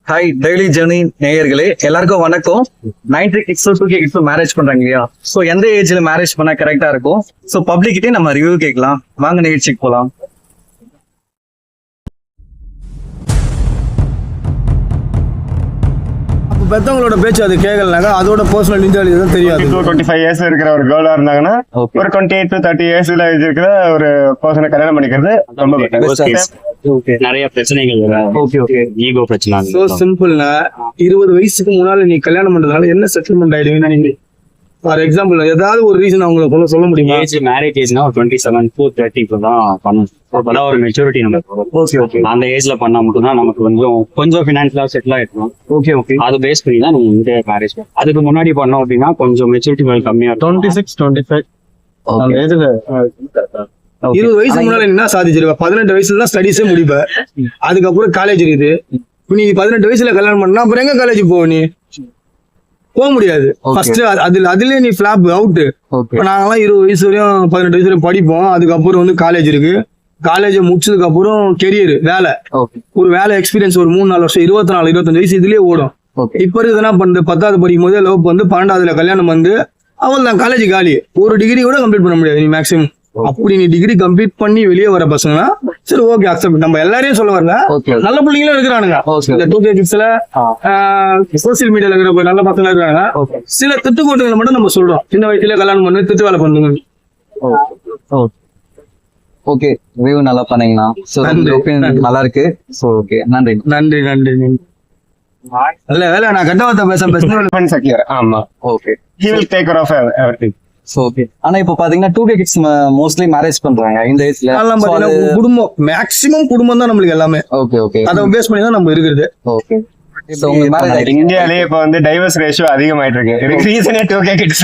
Hi daily journey நேயர்களே எல்லாருக்கும் வணக்கம். 90 கிட்ஸ் 2K கிட்ஸ் மேரேஜ் பண்றாங்க இல்லையா? ஸோ எந்த ஏஜ்ல மேரேஜ் பண்ணா கரெக்டா இருக்கும்? ஸோ பப்ளிக்கிட்டே நம்ம ரிவ்யூ கேட்கலாம். வாங்க நிகழ்ச்சிக்கு போலாம். பெத்தவங்களோட பேச்சு அது கேட்கலனாக்கா அதோட பர்சனல் இன்டெலிஜென்ஸ் தான் தெரியாது. 25 இயர்ஸ் இருக்கிற ஒரு கேர்ளா இருந்தாங்கன்னா ஒரு 28 to 30 இயர்ஸ்ல இருக்கிற ஒரு பர்சனை கல்யாணம் பண்ணிக்கிறது ரொம்ப பெட்டர். நிறைய பிரச்சனைகள் ஈகோ பிரச்சனை. சோ சிம்பிள்னா 20 வயசுக்கு முன்னால நீ கல்யாணம் பண்றதுனால என்ன செட்டில்மெண்ட் ஆயிடுவீங்கன்னா நீங்க ஃபார் எக்ஸாம்பிள் ஏதாவது ஒரு ரீசன் அவங்களுக்கு சொல்ல முடியுமா? ஏஜ் மேரேஜ் ஏஜ்னா 27 to 30 தான் பண்ணணும். அப்பதான் ஒரு மெச்சூரிட்டி நமக்கு அந்த ஏஜ்ல பண்ணா மட்டும்தான் நமக்கு கொஞ்சம் ஃபினான்ஷியலா செட்டில் ஆயிடும். அது பேஸ் பண்ணி தான் நீங்க இந்த மேரேஜ். அதுக்கு முன்னாடி பண்ணோம் அப்படின்னா கொஞ்சம் மெச்சூரிட்டி கம்மியா 26, 25 அந்த ஏஜ்ல 20 வயசுக்கு முன்னால என்ன சாதிச்சிருவ? 18 வயசுல தான் ஸ்டடிஸே முடிப்ப. அதுக்கப்புறம் காலேஜ் இருக்குது. நீ 18 வயசுல கல்யாணம் பண்ணா அப்புறம் எங்க காலேஜ் போக? நீ போக முடியாது. ஃபர்ஸ்ட் அதுலயே நீ ஃபிளாப் அவுட். நாங்கெல்லாம் 20 வயசு வரையும் 18 வயசு வரையும் படிப்போம். அதுக்கப்புறம் காலேஜ் இருக்கு. காலேஜ் முடிச்சதுக்கு அப்புறம் கெரியர் வேலை, ஒரு வேலை எக்ஸ்பீரியன்ஸ் ஒரு 3-4 வருஷம் 24, 25 வயசு இதுலயே ஓடும். இப்ப இருக்கு என்ன பண்ணுது? 10வது படிக்கும் போதே லவ் 12வதுல கல்யாணம் அவள் தான் காலேஜ் காலி. ஒரு டிகிரி கூட கம்ப்ளீட் பண்ண முடியாது நீ மேக்ஸிமம். அப்படி நீ டிகிரி கம்ப்ளீட் பண்ணி வெளியே வர பசங்கன்னா சரி ஓகே அக்செப்ட். நம்ம எல்லாரையும் சொல்ல வரல, நல்ல பிள்ளைங்களும் இருக்கிறானுங்க. இந்த 2K கிட்ஸ்ல சோசியல் மீடியால இருக்கிற நல்ல பசங்க இருக்காங்க. சில திட்டுக்கோட்டுகளை மட்டும் நம்ம சொல்றோம். சின்ன வயசுல கல்யாணம் பண்ணி திட்டு வேலை பண்ணுங்க. ஓகே, ரிவ்யூ நல்லா பண்ணீங்களா? ஸோ நல்லா இருக்கு. ஸோ ஓகே, நன்றி நன்றி நன்றி. நல்ல வேலை நான் கட்டவத்த பேச. ஆமா, okay, he will take care of everything. So okay. ஆனா இப்போ பாத்தீங்கன்னா 2K கிட்ஸ் மோஸ்ட்லி மேரேஜ் பண்றாங்க இந்த ஏஜ்ல. குடும்பம் மேக்ஸிமம் குடும்பம் தான் நம்மளுக்கு எல்லாமே. ஓகே ஓகே, அதை பேஸ் பண்ணி தான் நம்ம இருக்குது. ஓகே. இந்தியாலயே இப்ப டைவர்ஸ் ரேஷியோ அதிகமாயிட்டு இருக்கு. ரீசனே 2K கிட்ஸ்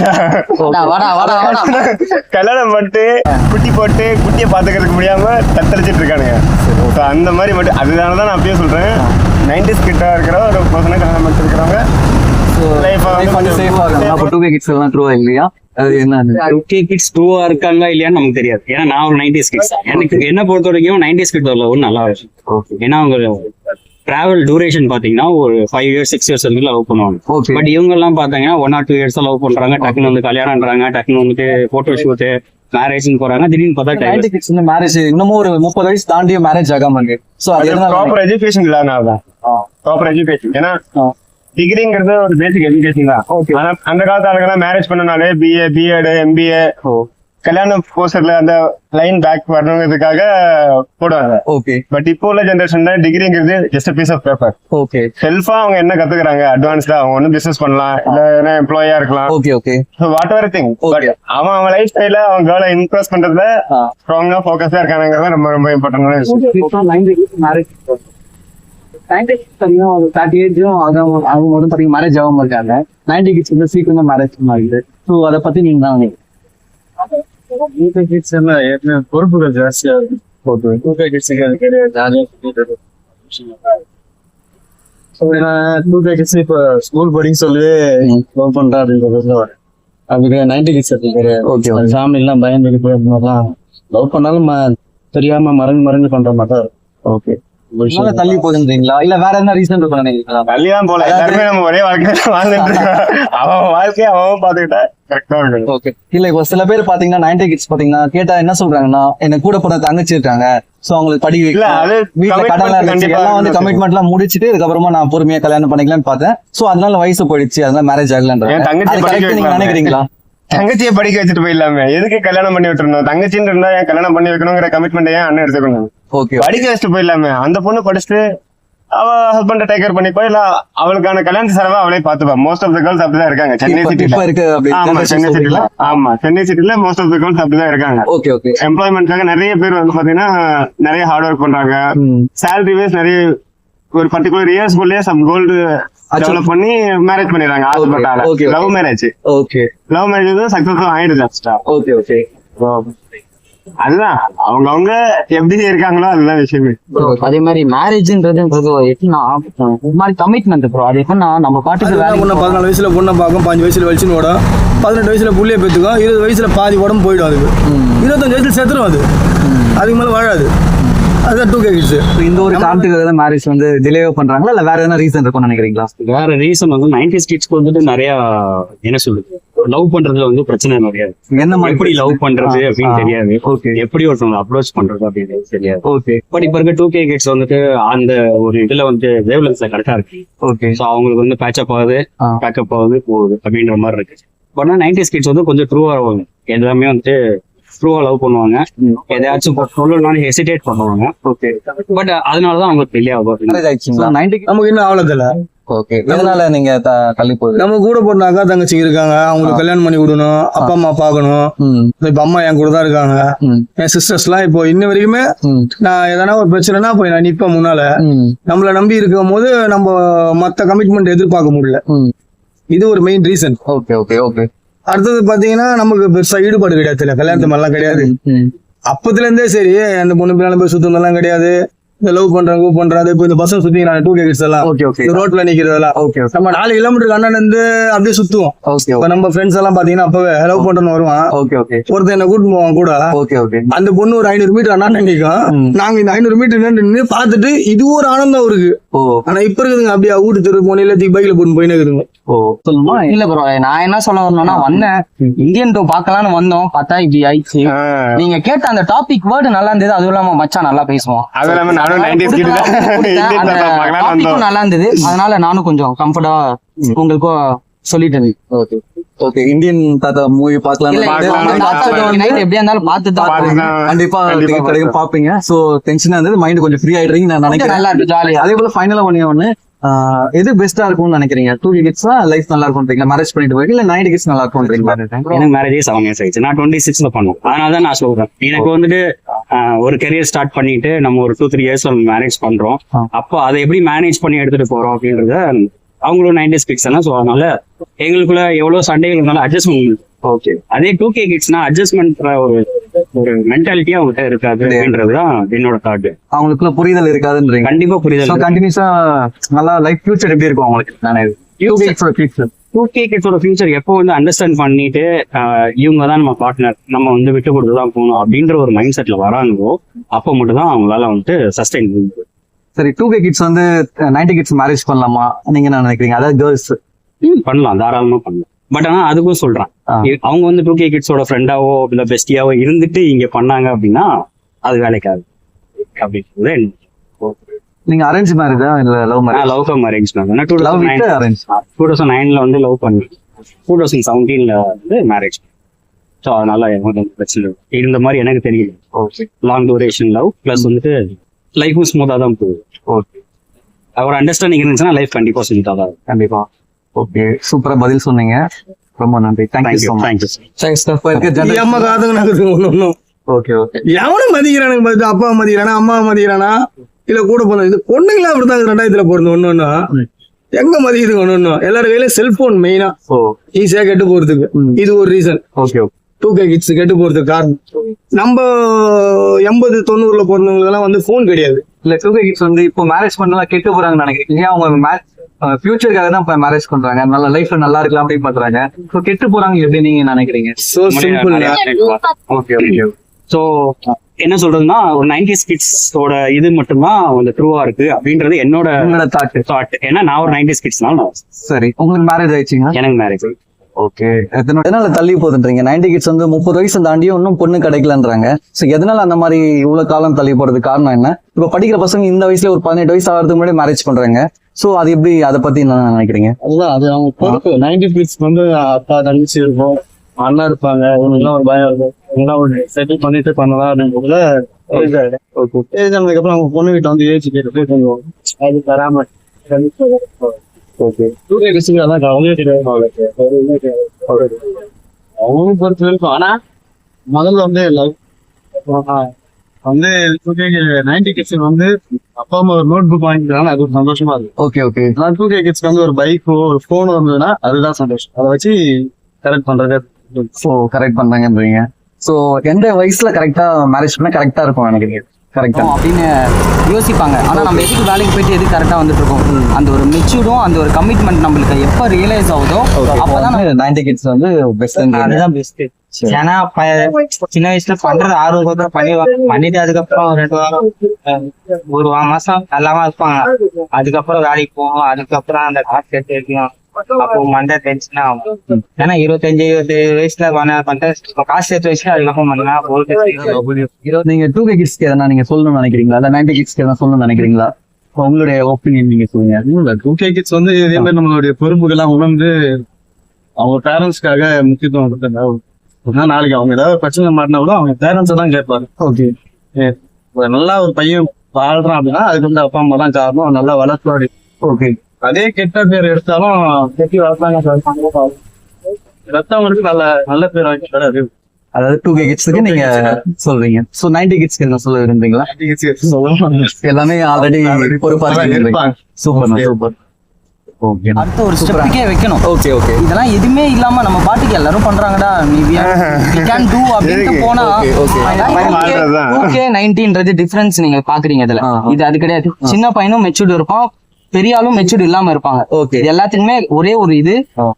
கல்யாணம் பண்ணிட்டு குட்டி போட்டு குட்டியை பாத்துக்கிறதுக்கு முடியாம தத்தளிச்சிட்டு இருக்கானுங்க. அந்த மாதிரி மட்டும் அதனாலதான் நான் அப்பயே சொல்றேன், 90s கிட்டா இருக்கிற ஒரு பர்சனை கல்யாணம் பண்ணிட்டு இருக்கிறவங்க அப்போ 2K கிட்ஸ் எல்லாம் ட்ரூவா இல்லையா? அது என்ன 2K கிட்ஸ் ட்ரூவா இருக்காங்க இல்லையான்னு நமக்கு தெரியாது. ஏன்னா நான் ஒரு 90s கிட்ஸ். எனக்கு என்ன பொறுத்த வரைக்கும் 90s கிட்ஸ் ஒரு நல்லா இருக்கும். ஏன்னா அவங்க டிராவல் டூரேஷன் பாத்தீங்கன்னா ஒரு 5 years 6 years வரைக்கும் லவ் பண்ணுவாங்க. பட் இவங்க எல்லாம் பாத்தீங்கன்னா 1 or 2 years லவ் பண்றாங்க, டக்குன்னு கல்யாணம்ன்றாங்க, டக்குன்னு போட்டோ ஷூட் மேரேஜ் போறாங்க. திடீர்னு பார்த்தா மேரேஜ் இன்னமும் ஒரு 30 வயசு தாண்டிய மேரேஜ் ஆகாம இருக்கு. சோ அது ப்ராப்பர் எஜுகேஷன் இல்லாம ப்ராப்பர் எஜுகேஷன். ஏன்னா டிகிரிங்கிறது ஒரு பேசிக் எஜுகேஷன் தான். ஆனா அந்த காலத்து ஆளுங்கெல்லாம் மேரேஜ் பண்ணனாலே BA, BEd, MBA கல்யாணம் போஸ்டர்ல அந்த லைன் பேக் வரணுங்கிறதுக்காக போடுவாங்க. ஓகே. பட் இப்போ உள்ள ஜெனரேஷன்ல டிகிரிங்கிறது just piece of paper. Okay. செல்ஃபா அவங்க என்ன கத்துக்கிறாங்க அட்வான்ஸ்டா அவங்க ஒன்னும் பிசினஸ் பண்ணலாம், இல்ல எம்ப்ளாயா இருக்கலாம். Okay okay. What ever thing. But அவன் லைஃப் ஸ்டைல அவங்க கேர்ளை இம்ப்ரெஸ் பண்றதுல ஸ்ட்ராங்கா ஃபோக்கஸா இருக்காங்கிறது ரொம்ப ரொம்ப இம்பார்ட்டன்டான விஷயம். 90 கிட்ஸ் ஒரு 30 ஏஜும் அவங்க பாத்தீங்கன்னா மேரேஜ் ஆகாம இருக்காங்க. 90 கிட்ஸ் வந்து சீக்கிரமா மேரேஜ் ஆகுது. ஸோ அதை பத்தி நீங்க தான் பொறுப்புகள் ஜாஸ்தியா இருக்கு. 2K கிட்ஸ் இப்ப ஸ்கூல் படிக்க சொல்லி லவ் பண்றா அப்படின்றது அதுக்கு 90 கிட்ஸ் இருக்கு. ஃபேமிலி எல்லாம் பயந்து லவ் பண்ணாலும் தெரியாம மறைஞ்சு பண்ற மாதிரி தான். ஓகே. தள்ளி போகுதுன்றீங்களா இல்ல வேற என்ன ரீசன் இருக்கும் நினைக்கிறீங்களா? தள்ளிதான் போல, எல்லாருமே நம்ம ஒரே வாழ்க்கையில வாழ்ந்துட்டு இருக்கோம். அவன் வாழ்க்கையை அவன் பாத்துக்கிட்டா கரெக்டா இருக்கு. ஓகே. இல்ல இப்போ சில பேர் பாத்தீங்கன்னா 90 கிட்ஸ் பாத்தீங்கன்னா கேட்டா என்ன சொல்றாங்கன்னா, எனக்கு கூட போன தங்கச்சி இருக்காங்க, சோ அவங்களுக்கு படிக்க வைக்கல, வீட்டுல கடன்லாம் இருந்துச்சு, எல்லாம் வந்து கமிட்மெண்ட் எல்லாம் முடிச்சிட்டு இதுக்கப்புறமா நான் பொறுமையா கல்யாணம் பண்ணிக்கலாம்னு பார்த்தேன். சோ அதனால வயசு போயிடுச்சு, அதனால மேரேஜ் ஆகலன்ற நீங்க நினைக்கிறீங்களா? தங்கச்சியை படிக்க வச்சுட்டு போயிடலாமே, எதுக்கு கல்யாணம் பண்ணி விட்டுருந்தோம்? தங்கச்சின்னு இருந்தா ஏன் கல்யாணம் பண்ணி வைக்கணுங்கிற கமிட்மெண்ட் ஏன் அண்ணன் எடுத்துக்கணும்? படிக்க வச்சுட்டு போயிடலாமே. அந்த பொண்ணு படிச்சுட்டு அவ ஹஸ்பண்ட டேக் கேர் பண்ணிப்பா, இல்ல அவளுக்கான கல்யாண செலவை அவளே பாத்துப்பா. மோஸ்ட் ஆஃப் த கேர்ள்ஸ் அப்படிதான் இருக்காங்க சென்னை சிட்டில. சென்னை சிட்டில மோஸ்ட் ஆஃப் த கேர்ள்ஸ் அப்படிதான் இருக்காங்க. எம்ப்ளாய்மெண்ட்காக நிறைய பேர் வந்து பாத்தீங்கன்னா நிறைய ஹார்ட் ஒர்க் பண்றாங்க. சேலரி வைஸ் நிறைய ஒரு பர்டிகுலர் இயர்ஸ் குள்ளேயே சம் கோல்டு டெவலப் பண்ணி மேரேஜ் பண்ணிடுறாங்க. Love marriage. Love marriage success ஆயிடுச்சு. அதுதான் அவங்க எப்படி இருக்காங்களோ அதுதான் விஷயமே. அதே மாதிரி மேரேஜ்ன்றது கமிட்மெண்ட் ப்ரோ. அது எப்படின்னா நம்ம பாட்டுக்கு 14 வயசுல பொண்ணை பார்க்கும், 5 வயசுல வலிச்சுன்னு ஓடும், 18 வயசுல புள்ளிய பெற்றுக்கும், 20 வயசுல பாதி உடம்பு போயிடும். அதுக்கு 25 வயசுல செத்துரும். அதுக்கு மேல வாழாது. அதுதான் 2K கிட்ஸ். இந்த ஒரு காரணத்துக்கு மேரேஜ் வந்து டிலே பண்றாங்களா இல்ல வேற எதனா ரீசன் இருக்கும்னு நினைக்கிறீங்களா? வேற ரீசன் வந்து 90s கிட்ஸ்க்கு வந்துட்டு நிறைய என்ன சொல்றது லவ் பண்றதுல வந்து பிரச்சனை நிறைய இருக்கு. என்ன மாதிரி எப்படி லவ் பண்றது அப்படின்னு தெரியாது, ஓகே எப்படி ஒருத்தவங்க அப்ரோச் பண்றது அப்படின்னு தெரியாது. ஓகே பட் இப்ப இருக்க 2K கிட்ஸ் வந்துட்டு அந்த ஒரு இதுல வந்து வேவ்லென்ஸ்ல கரெக்டா இருக்கு. ஓகே ஸோ அவங்களுக்கு வந்து பேச்சப் ஆகுது, ஆ. பேக்கப் ஆகுது, போகுது அப்படின்ற மாதிரி இருக்கு. பட் 90s கிட்ஸ் வந்து கொஞ்சம் ட்ரூவா ஆவாங்க, எல்லாமே வந்துட்டு ட்ரூவா லவ் பண்ணுவாங்க, எதையாச்சும் சொல்லணும்னாலும் ஹெசிடேட் பண்ணுவாங்க. ஓகே பட் அதனாலதான் அவங்களுக்கு டிலே ஆகும். மேரேஜ் ஆயிடுச்சுங்களா? 90 நமக்கு இன்னும் ஆவலதில்ல. ஓகே எதனால நீங்க தள்ளி போகுது? நம்ம கூட பிறந்த அக்கா தங்கச்சி இருக்காங்க, அவங்களுக்கு கல்யாணம் பண்ணி விடணும், அப்பா அம்மா பாக்கணும். இப்ப அம்மா என் கூட தான் இருக்காங்க. என் சிஸ்டர்ஸ் எல்லாம் இப்போ இன்ன வரைக்குமே நான் எதனா ஒரு பிரச்சனைனா போய் நான் நிப்பேன் முன்னால. நம்மள நம்பி இருக்கும் போது நம்ம மத்த கமிட்மெண்ட் எதிர்பார்க்க முடியல. இது ஒரு main reason. Okay okay okay அடுத்தது பாத்தீங்கன்னா நமக்கு பெருசா ஈடுபாடு கிடையாது, கல்யாணத்து மாதிரிலாம் கிடையாது. அப்பத்துல இருந்தே சரி, அந்த பொண்ணு பின்னால போய் சுத்தம் கிடையாது, இந்த லவ் பண்றாங்க இப்ப இந்த பசங்க சுத்தி 2K கிட்ஸ் எல்லாம் ஓகே ஓகே ரோட்ல நிக்கிறதெல்லாம் ஓகே நம்ம 4 கிலோமீட்டருக்கு அண்ணன் இருந்து அப்படியே சுத்துவோம். ஓகே இப்ப நம்ம ஃப்ரெண்ட்ஸ் எல்லாம் பாத்தீங்கன்னா அப்பவே லவ் பண்றேன்னு வருவான். ஓகே ஓகே ஒருத்தன் என்ன கூட்டு போவான் கூட. ஓகே ஓகே அந்த பொண்ணு ஒரு 500 மீட்டர் அண்ணா நினைக்கும். நாங்க இந்த 500 மீட்டர் நின்று பார்த்துட்டு இது ஒரு ஆனந்தம் இருக்கு. ஓ ஆனா இப்ப இருக்குதுங்க அப்படியே வீட்டு தெரு போனில பைக்ல போட்டு போயின்னு இருக்குதுங்க. ஓ சொல்லுமா? இல்ல ப்ரோ, நான் என்ன சொல்ல வரணும்னா வந்தேன் இந்தியன் 2 பார்க்கலான்னு வந்தோம், பார்த்தா இப்படி ஆயிடுச்சு. நீங்க கேட்ட அந்த டாபிக் வேர்டு நல்லா இருந்தது, அதுவும் இல்லாம மச்சான் நல்லா பேசுவோம், அது இல்லாம நானும் 90s கிட் தான். அந்த டாபிக்கும் நல்லா இருந்தது. அதனால நானும் கொஞ்சம் கம்ஃபர்டா உங்களுக்கும் சொல்லிட்டேன். ஓகே ஓகே இந்தியன் தாத்தா மூவி பார்க்கலாம். நைட் எப்படியா இருந்தாலும் பார்த்து தான் கண்டிப்பா ticket கிடைக்கும் பாப்பீங்க. சோ டென்ஷனா இருந்தது, மைண்ட் கொஞ்சம் ஃப்ரீ ஆயிடுறீங்க நான் நினைக்கிறேன். நல்லா இருக்கு, ஜாலியா. அதே போல ஃபைனலா ஒண்ணு எது பெஸ்டா இருக்கும்னு நினைக்கிறீங்க? 2K கிட்ஸா லைஃப் நல்லா இருக்கும்ன்றீங்களா? மேரேஜ் பண்ணிட்டு போயிட்டு இல்ல 90 கிட்ஸ் நல்லா இருக்கும்ன்றீங்களா? எனக்கு மேரேஜே 7 years ஆயிடுச்சு. நான் 26ல பண்ணேன். அதனாலதான் நான் சொல்றேன், எனக்கு வந்துட்டு ஒரு கெரியர் ஸ்டார்ட் பண்ணிட்டு நம்ம ஒரு 2-3 years மேரேஜ் பண்றோம். அப்போ அதை எப்படி மேனேஜ் பண்ணி எடுத்துட்டு போறோம் அப்படின்றத அவங்களும் 90s கிட்ஸ் எல்லாம். ஸோ அதனால எங்களுக்குள்ள எவ்வளவு சண்டைகள் இருந்தாலும் அட்ஜஸ்ட்மெண்ட். ஓகே அதே 2K கிட்ஸ்னா அட்ஜஸ்ட்மெண்ட் ஒரு மென்டாலிட்டியா அவங்ககிட்ட இருக்காது அப்படின்றதுதான் என்னோட தாட். அவங்களுக்குள்ள புரிதல் இருக்காதுன்றீங்க? கண்டிப்பா புரிதல். கண்டினியூஸா நல்லா லைஃப் ஃபியூச்சர் எப்படி இருக்கும் அவங்களுக்கு? நானே 2K கிட்ஸோட ஃபியூச்சர் எப்போ வந்து அண்டர்ஸ்டாண்ட் பண்ணிட்டு இவங்க தான் நம்ம பார்ட்னர், நம்ம வந்து விட்டு கொடுத்து தான் போகணும் அப்படின்ற ஒரு மைண்ட் செட்ல வராங்களோ அப்போ மட்டும் தான் அவங்களால வந்துட்டு சஸ்டைன் பண்ணுது. சரி 2K கிட்ஸ் வந்து 90 கிட்ஸ் மேரேஜ் பண்ணலாமா நீங்க என்ன நினைக்கிறீங்க? அதாவது கேர்ள்ஸ் பண்ணலாம், தாராளமா பண்ணலாம். பட் ஆனா அதுக்கும் சொல்றேன், அவங்க வந்து 2K கிட்ஸோட ஃப்ரெண்டாவோ இல்ல பெஸ்டியாவோ இருந்துட்டு இங்க பண்ணாங்க அப்படின்னா அது வேலைக்காது அப்படின்னு. நீங்க அரேஞ்ச் மேரேஜா இல்ல love marriage? Love cum arrange பண்ணேன். 2009 வந்து லவ் பண்ணி 2017 வந்து மேரேஜ். ஸோ அதனால எனக்கு பிரச்சனை இல்லை. இருந்த மாதிரி எனக்கு தெரியல. லாங் டூரேஷன் லவ் பிளஸ் வந்துட்டு லைஃபும் ஸ்மூத்தா தான் போகுது. ஓகே ஒரு அண்டர்ஸ்டாண்டிங் இருந்துச்சுன்னா லைஃப் கண்டிப்பா ஸ்மூத்தா தான். கண்டிப்பா. ஓகே சூப்பரா பதில் சொன்னீங்க, ரொம்ப நன்றி. Thank you so much. அம்மா காதுங்க ஒன்னும். ஓகே ஓகே எவனும் மதிக்கிறானுங்க பார்த்து, அப்பா மதிக்கிறானா அம்மா மதிக்கிறானா இல்ல கூட போன இது பொண்ணுங்களா அப்படிதான் 2000 போறது. ஒண்ணு எங்க மதிக்குது ஒண்ணு எல்லாரும் கையில செல்போன் மெயினா ஈஸியா கெட்டு போறதுக்கு இது ஒரு ரீசன். ஓகே 2K கிட்ஸ் கெட்டு போறதுக்கு காரணம். நம்ம 80-90 பிறந்தவங்க எல்லாம் வந்து போன் கிடையாது. இல்ல 2K கிட்ஸ் வந்து இப்போ மேரேஜ் பண்ணலாம் கெட்டு போறாங்கன்னு நினைக்கிறீங்க? அவங்க ஃபியூச்சருக்காக தான் இப்ப மேரேஜ் பண்றாங்க, நல்ல லைஃப்ல நல்லா இருக்கலாம் அப்படின்னு பண்றாங்க. ஸோ கெட்டு போறாங்க எப்படி நீங்க நினைக்கிறீங்க? So simple. Okay okay so என்ன சொல்றதுன்னா ஒரு 90s கிட்ஸோட இது மட்டும்தான் வந்து ட்ரூவா இருக்கு அப்படின்றது என்னோட தாட். ஏன்னா நான் ஒரு 90s கிட்ஸ்னால. சரி உங்களுக்கு மேரேஜ் ஆயிடுச்சுங்களா? எனக்கு மேரேஜ். ஓகே எதனால தள்ளி போகுதுன்றீங்க? 90 கிட்ஸ் வந்து 30 வயசு தாண்டியும் இன்னும் பொண்ணு கிடைக்கலன்றாங்க. சோ எதனால அந்த மாதிரி இவ்வளவு காலம் தள்ளி போறதுக்கு காரணம் என்ன? இப்ப படிக்கிற பசங்க இந்த வயசுல ஒரு 18 வயசு ஆகிறதுக்கு முன்னாடி மேரேஜ் பண்றாங்க. சோ அது எப்படி, அதை பத்தி என்ன நினைக்கிறீங்க? அதுதான் அது அவங்க பொறுப்பு. 90s கிட்ஸ் வந்து அப்பா தங்கச்சி இருக்கும், அண்ணா இருப்பாங்க, இவங்கெல்லாம் ஒரு பயம் இருக்கும், இவங்கெல்லாம் ஒரு செட்டில் பண்ணிட்டு பண்ணலாம் அப்படின்றதுல ஏஜ் ஆனதுக்கப்புறம் அவங்க பொண்ணு வீட்டை வந்து ஏஜ் கேட்டு போய் பண்ணுவோம். அது தராம அவங்களும் பொறுத்து இருக்கும். ஆனா முதல்ல வந்து வந்து 90 கிட்ஸ் வந்து அப்பா அம்மா ஒரு நோட் புக் வாங்கிக்கிறாங்க, அது ஒரு சந்தோஷமா இருக்கு. ஓகே ஓகே 2K கிட்ஸ்க்கு வந்து ஒரு பைக்கோ ஒரு போனோ இருந்ததுன்னா அதுதான் சந்தோஷம். அதை வச்சு கரெக்ட் பண்றது. So correct பண்றாங்கன்றீங்க. ஸோ எந்த வயசுல கரெக்டா மேரேஜ் பண்ணா கரெக்டா இருக்கும் நினைக்கிறீங்க? கரெக்டா அப்படின்னு யோசிப்பாங்க. ஆனா நம்ம எதுக்கு வேலைக்கு போயிட்டு எது கரெக்டா வந்துட்டு இருக்கோம், அந்த ஒரு மெச்சூர்டும் அந்த ஒரு கமிட்மெண்ட் நம்மளுக்கு எப்ப ரியலைஸ் ஆகுதோ அப்பதான் 90 கிட்ஸ் வந்து பெஸ்ட். அதுதான் பெஸ்ட். ஏன்னா சின்ன வயசுல பண்றது ஆர்வம் பண்ணிட்டு அதுக்கப்புறம் 2 வாரம் 1 மாசம் நல்லாம இருப்பாங்க. அதுக்கப்புறம் வேலைக்கு போவோம். அதுக்கப்புறம் அந்த காசு சேர்த்து வைக்கணும். அப்போ மண்டை டென்ஷன் ஆகும். ஏன்னா 25 வயசுல பண்ணிட்டு காசு சேர்த்து வச்சு அதுக்கப்புறம் பண்ணா நீங்க 2K கிட்ஸ்க்கு எதனா நீங்க சொல்லணும்னு நினைக்கிறீங்களா, இல்ல 90 கிட்ஸ்க்கு எதனா சொல்லணும்னு நினைக்கிறீங்களா? உங்களுடைய ஒப்பீனியன் நீங்க சொல்லுங்க. 2K கிட்ஸ் வந்து இதே மாதிரி நம்மளுடைய பொறுப்புகள்லாம் உணர்ந்து அவங்க பேரண்ட்ஸ்க்காக முக்கியத்துவம் கொடுத்தாங்க. நாளைக்கு அவங்க ஏதாவது பிரச்சனை மாட்டினா கூட அவங்க பேரண்ட்ஸை தான் கேட்பாரு. ஓகே, நல்லா ஒரு பையன் வாழ்றான் அப்படின்னா அதுக்கு வந்து அப்பா அம்மா தான் காரணம், நல்லா வளர்ப்பாடு. ஓகே, அதே கெட்ட பேர் எடுத்தாலும் கெட்டி வளர்த்தாங்க ரத்தவங்களுக்கு நல்ல பேர் வாங்கிட்டாரு. அது அதாவது 2K கிட்ஸ்க்கு நீங்க சொல்றீங்க. சோ 90 கிட்ஸ்க்கு என்ன சொல்ல விரும்புறீங்களா? எல்லாமே ஆல்ரெடி பொறுப்பா இருப்பாங்க. சூப்பர். ஓகே, அடுத்த ஒரு ஸ்டெப்புக்கே வைக்கணும். ஓகே. இதெல்லாம் எதுவுமே இல்லாம நம்ம பாட்டுக்கு எல்லாரும் பண்றாங்கடா we can do அப்படின்ட்டு போனா 2K19ன்றது டிஃபரன்ஸ் நீங்க பாக்குறீங்க இதுல. இது அது கிடையாது. சின்ன பையனும் மெச்சூர்டு இருப்பான், பெரிய ஆளும் மெச்சூர்டு இல்லாம இருப்பாங்க. ஓகே, இது எல்லாத்துக்குமே ஒரே ஒரு இது,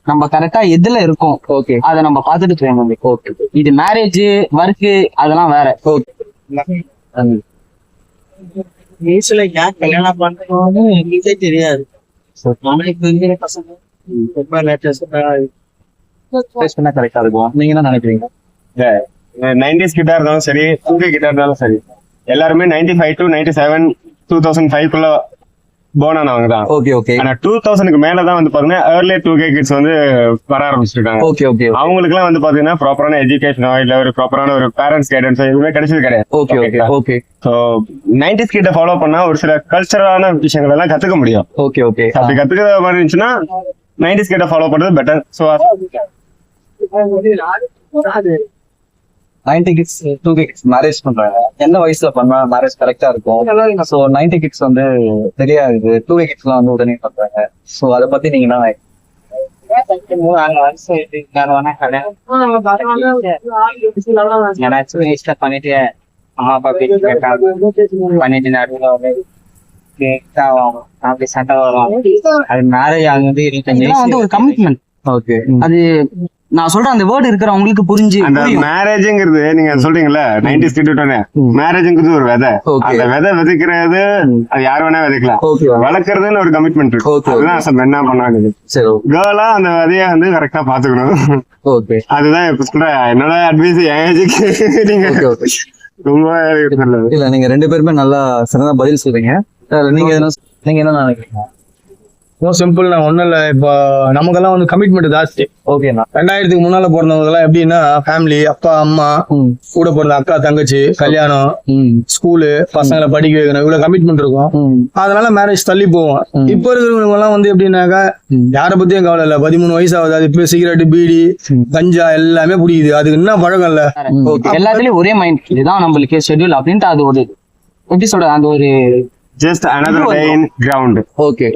நம்ம கரெக்டா எதுல இருக்கோம் ஓகே அதை நம்ம பாத்துட்டு போயணும். ஓகே, இது மேரேஜ் ஒர்க் அதெல்லாம் வேற. வயசுல ஏன் கல்யாணம் பண்றோம்னு எங்களுக்கே தெரியாது. பசங்க ரொம்ப கரெக்டா இருக்கும். நீங்க என்ன நினைக்கிறீங்க? 90s கிட்ட இருந்தாலும் சரி, 2K கிட்ட இருந்தாலும் சரி, எல்லாருமே 95 to 97 2005 குள்ள போன் ஆனவங்க தான். ஓகே. ஆனா 2000க்கு மேலதான் வந்து பாத்தீங்கன்னா ஏர்லி 2K கிட்ஸ் வந்து வர ஆரம்பிச்சிருக்காங்க. ஓகே. அவங்களுக்கு எல்லாம் வந்து பாத்தீங்கன்னா ப்ராப்பரான எஜுகேஷனோ இல்ல ஒரு ப்ராப்பரான ஒரு பேரண்ட்ஸ் கைடன்ஸோ எதுவுமே கிடைச்சது கிடையாது. ஓகே. சோ 90s கிட்ட ஃபாலோ பண்ணா ஒரு சில கல்ச்சரான விஷயங்கள் எல்லாம் கத்துக்க முடியும். ஓகே. அப்படி கத்துக்கிற மாதிரி இருந்துச்சுன்னா 90s கிட்ட ஃபாலோ பண்றது better. So 90 kids 2K kids marriage பண்றாங்க. என்ன வயசுல பண்ணா மேரேஜ் கரெக்டா இருக்கும்? சோ 90 கிட்ஸ் வந்து தெரியாது, 2K கிட்ஸ் எல்லாம் வந்து உடனே பண்றாங்க. சோ அத பத்தி நீங்க என்ன பண்ணிட்டு அம்மா அப்பா பேச்சு பண்ணிட்டு அப்படி சண்டை வரும். அது மேரேஜ் ஆகுது 25 வந்து ஒரு கமிட்மெண்ட். ஓகே, அது நான் சொல்றேன் அந்த வேர்டு இருக்கிறவங்களுக்கு புரிஞ்சு அந்த மேரேஜ்ங்கிறது நீங்க சொல்றீங்கல்ல 90s கிட்ட மேரேஜ்ங்கிறது ஒரு விதை. அந்த விதை விதைக்கிறது அது யார் வேணா விதைக்கலாம். வளர்க்கறதுன்னு ஒரு கமிட்மெண்ட் இருக்கு. அதுதான் என்ன பண்ணாங்க கேர்ளா அந்த விதைய வந்து கரெக்டா பாத்துக்கணும். ஓகே, அதுதான் இப்ப சொல்றேன் என்னோட அட்வைஸ். நீங்க ரொம்ப இல்ல நீங்க 2 பேருமே நல்லா சிறந்த பதில் சொல்றீங்க. நீங்க என்ன நினைக்கிறீங்க? சிம்பிள், நான் ஒண்ணும் இல்ல. இப்போ நமக்கெல்லாம் வந்து கமிட்மெண்ட் ஜாஸ்தி. ஓகேண்ணா, 2000க்கு முன்னால பிறந்தவங்க எல்லாம் எப்படின்னா ஃபேமிலி, அப்பா அம்மா, கூட பிறந்த அக்கா தங்கச்சி, கல்யாணம், ஸ்கூலு, பசங்களை படிக்க வைக்கணும், இவ்வளவு கமிட்மெண்ட் இருக்கும். அதனால மேரேஜ் தள்ளி போவோம். இப்ப இருக்கிறவங்க எல்லாம் வந்து எப்படின்னாக்கா யாரை பத்தியும் கவலை இல்ல. 13 வயசு ஆகுது, அது இப்ப சிகரெட், பீடி, கஞ்சா எல்லாமே பிடிக்குது. அதுக்கு என்ன பழக்கம் இல்ல. எல்லாத்துலயும் ஒரே மைண்ட், இதுதான் நம்மளுக்கு ஷெட்யூல் அப்படின்ட்டு. அது ஒரு எப்படி சொல்றது, அந்த ஒரு just another day in ground. Okay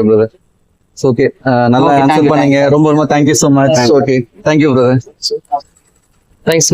brother. Okay, நல்லா ஆன்சர் பண்ணீங்க. ரொம்ப thank you so much. Okay, thank you brother. Thanks.